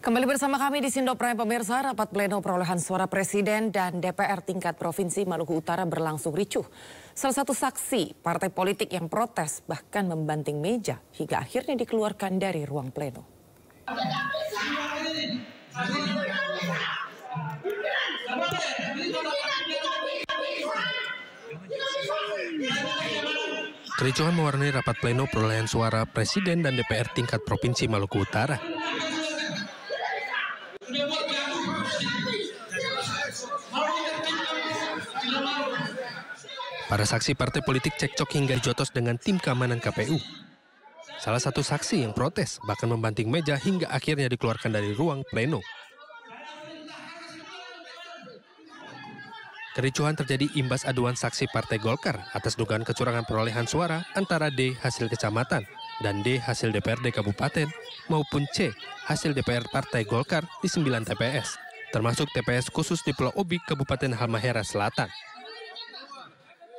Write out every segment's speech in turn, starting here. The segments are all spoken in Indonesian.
Kembali bersama kami di Sindo Prime pemirsa, rapat pleno perolehan suara Presiden dan DPR tingkat Provinsi Maluku Utara berlangsung ricuh. Salah satu saksi partai politik yang protes bahkan membanting meja hingga akhirnya dikeluarkan dari ruang pleno. Kericuhan mewarnai rapat pleno perolehan suara Presiden dan DPR tingkat Provinsi Maluku Utara. Para saksi partai politik cekcok hingga dijotos dengan tim keamanan KPU. Salah satu saksi yang protes bahkan membanting meja hingga akhirnya dikeluarkan dari ruang pleno. Kericuhan terjadi imbas aduan saksi Partai Golkar atas dugaan kecurangan perolehan suara antara D hasil kecamatan dan D hasil DPRD Kabupaten maupun C hasil DPR Partai Golkar di 9 TPS, termasuk TPS khusus di Pulau Obi, Kabupaten Halmahera Selatan.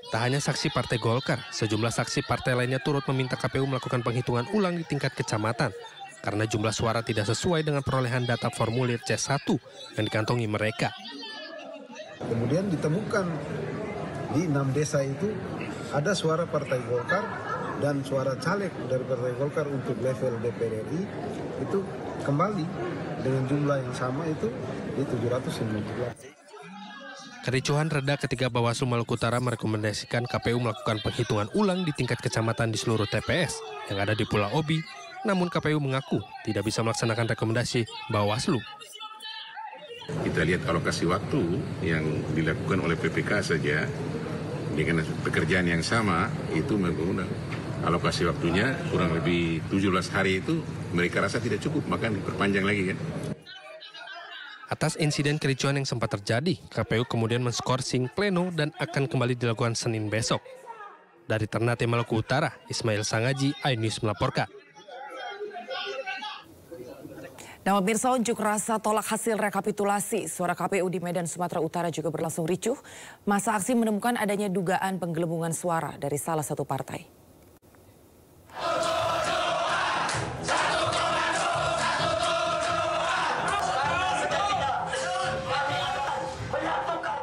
Tak hanya saksi Partai Golkar, sejumlah saksi partai lainnya turut meminta KPU melakukan penghitungan ulang di tingkat kecamatan karena jumlah suara tidak sesuai dengan perolehan data formulir C1 yang dikantongi mereka. Kemudian ditemukan di 6 desa itu ada suara Partai Golkar dan suara caleg dari Partai Golkar untuk level DPR RI itu kembali dengan jumlah yang sama itu di 790. Kericuhan reda ketika Bawaslu Maluku Utara merekomendasikan KPU melakukan penghitungan ulang di tingkat kecamatan di seluruh TPS yang ada di Pulau Obi, namun KPU mengaku tidak bisa melaksanakan rekomendasi Bawaslu. Kita lihat alokasi waktu yang dilakukan oleh PPK saja dengan pekerjaan yang sama itu menggunakan alokasi waktunya kurang lebih 17 hari itu mereka rasa tidak cukup, maka diperpanjang lagi kan. Atas insiden kericuhan yang sempat terjadi, KPU kemudian menskorsing pleno dan akan kembali dilakukan Senin besok. Dari Ternate, Maluku Utara, Ismail Sangaji, iNews melaporkan. Nah, pemirsa, unjuk rasa tolak hasil rekapitulasi suara KPU di Medan, Sumatera Utara juga berlangsung ricuh. Masa aksi menemukan adanya dugaan penggelembungan suara dari salah satu partai.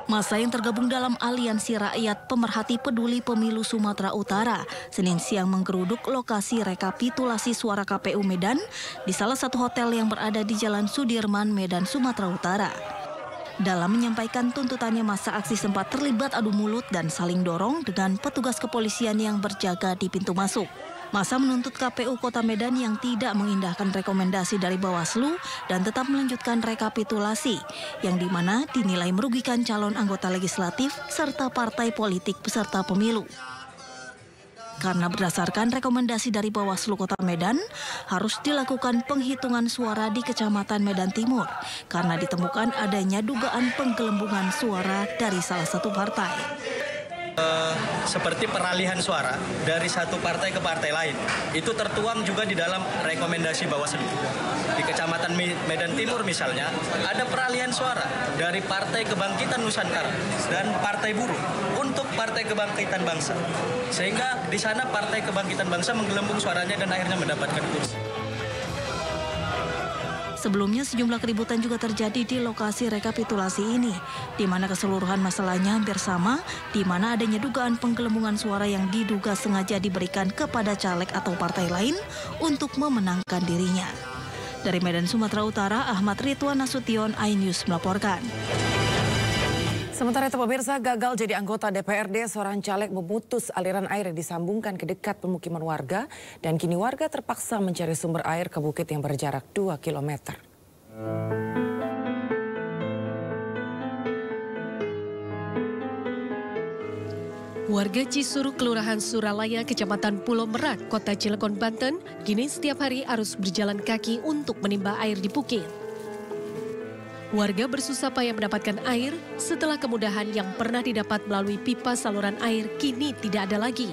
Masa yang tergabung dalam Aliansi Rakyat Pemerhati Peduli Pemilu Sumatera Utara Senin siang menggeruduk lokasi rekapitulasi suara KPU Medan di salah satu hotel yang berada di Jalan Sudirman, Medan, Sumatera Utara. Dalam menyampaikan tuntutannya, masa aksi sempat terlibat adu mulut dan saling dorong dengan petugas kepolisian yang berjaga di pintu masuk. Masa menuntut KPU Kota Medan yang tidak mengindahkan rekomendasi dari Bawaslu dan tetap melanjutkan rekapitulasi, yang dimana dinilai merugikan calon anggota legislatif serta partai politik peserta pemilu. Karena berdasarkan rekomendasi dari Bawaslu Kota Medan, harus dilakukan penghitungan suara di Kecamatan Medan Timur, karena ditemukan adanya dugaan penggelembungan suara dari salah satu partai. Seperti peralihan suara dari satu partai ke partai lain. Itu tertuang juga di dalam rekomendasi Bawaslu. Di Kecamatan Medan Timur misalnya, ada peralihan suara dari Partai Kebangkitan Nusantara dan Partai Buruh untuk Partai Kebangkitan Bangsa. Sehingga di sana Partai Kebangkitan Bangsa menggelembung suaranya dan akhirnya mendapatkan kursi. Sebelumnya sejumlah keributan juga terjadi di lokasi rekapitulasi ini, di mana keseluruhan masalahnya hampir sama, di mana adanya dugaan penggelembungan suara yang diduga sengaja diberikan kepada caleg atau partai lain untuk memenangkan dirinya. Dari Medan, Sumatera Utara, Ahmad Ridwan Nasution, iNews melaporkan. Sementara itu pemirsa, gagal jadi anggota DPRD, seorang caleg memutus aliran air yang disambungkan ke dekat pemukiman warga dan kini warga terpaksa mencari sumber air ke bukit yang berjarak 2 km. Warga Cisuruk, Kelurahan Suralaya, Kecamatan Pulau Merak, Kota Cilegon, Banten, kini setiap hari harus berjalan kaki untuk menimba air di bukit. Warga bersusah payah mendapatkan air setelah kemudahan yang pernah didapat melalui pipa saluran air kini tidak ada lagi.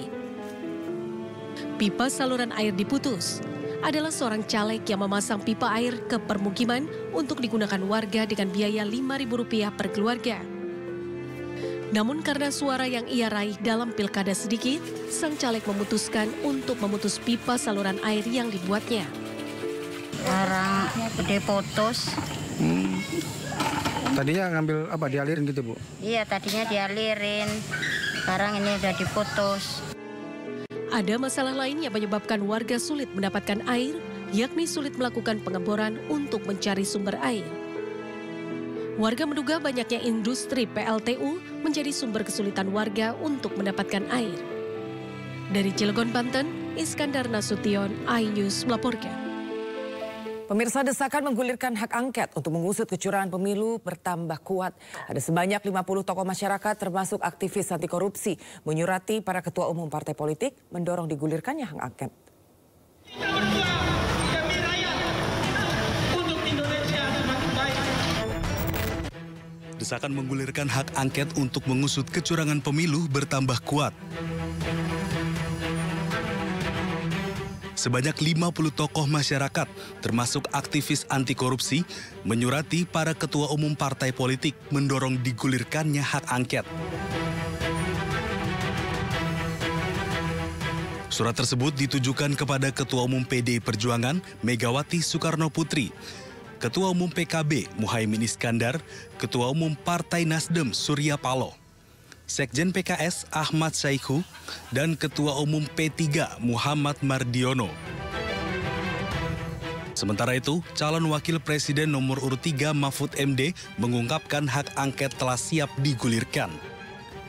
Pipa saluran air diputus. Adalah seorang caleg yang memasang pipa air ke permukiman untuk digunakan warga dengan biaya Rp5.000 per keluarga. Namun karena suara yang ia raih dalam pilkada sedikit, sang caleg memutuskan untuk memutus pipa saluran air yang dibuatnya. Orang diputus. Tadinya ngambil apa, dialirin gitu Bu? Iya, tadinya dialirin. Sekarang ini udah diputus. Ada masalah lain yang menyebabkan warga sulit mendapatkan air, yakni sulit melakukan pengeboran untuk mencari sumber air. Warga menduga banyaknya industri PLTU menjadi sumber kesulitan warga untuk mendapatkan air. Dari Cilegon, Banten, Iskandar Nasution, iNews melaporkan. Pemirsa, desakan menggulirkan hak angket untuk mengusut kecurangan pemilu bertambah kuat. Ada sebanyak 50 tokoh masyarakat termasuk aktivis anti korupsi menyurati para ketua umum partai politik mendorong digulirkannya hak angket. Desakan menggulirkan hak angket untuk mengusut kecurangan pemilu bertambah kuat. Sebanyak 50 tokoh masyarakat, termasuk aktivis anti korupsi, menyurati para ketua umum partai politik mendorong digulirkannya hak angket. Surat tersebut ditujukan kepada Ketua Umum PDI Perjuangan, Megawati Soekarno Putri, Ketua Umum PKB, Muhaimin Iskandar, Ketua Umum Partai Nasdem, Surya Paloh, Sekjen PKS Ahmad Saiku, dan Ketua Umum P3 Muhammad Mardiono. Sementara itu, calon wakil presiden nomor urut 3 Mahfud MD mengungkapkan hak angket telah siap digulirkan.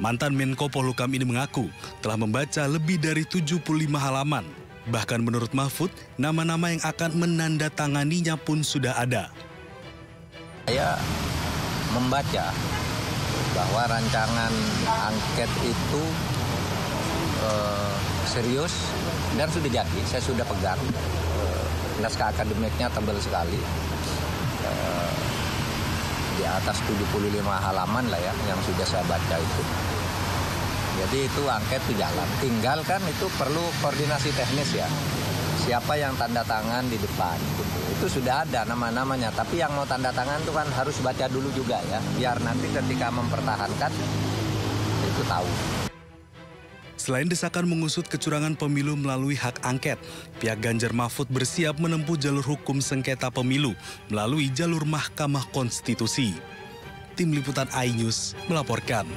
Mantan Menko Polhukam ini mengaku telah membaca lebih dari 75 halaman. Bahkan menurut Mahfud, nama-nama yang akan menandatanganinya pun sudah ada. Saya membaca bahwa rancangan angket itu serius dan sudah jadi. Saya sudah pegang, naskah akademiknya tebal sekali, di atas 75 halaman lah ya yang sudah saya baca itu. Jadi itu angket itu jalan, tinggal kan itu perlu koordinasi teknis ya. Siapa yang tanda tangan di depan gitu. Itu sudah ada nama-namanya, tapi yang mau tanda tangan itu kan harus baca dulu juga ya, biar nanti ketika mempertahankan itu tahu. Selain desakan mengusut kecurangan pemilu melalui hak angket, pihak Ganjar Mahfud bersiap menempuh jalur hukum sengketa pemilu melalui jalur Mahkamah Konstitusi. Tim Liputan iNews melaporkan.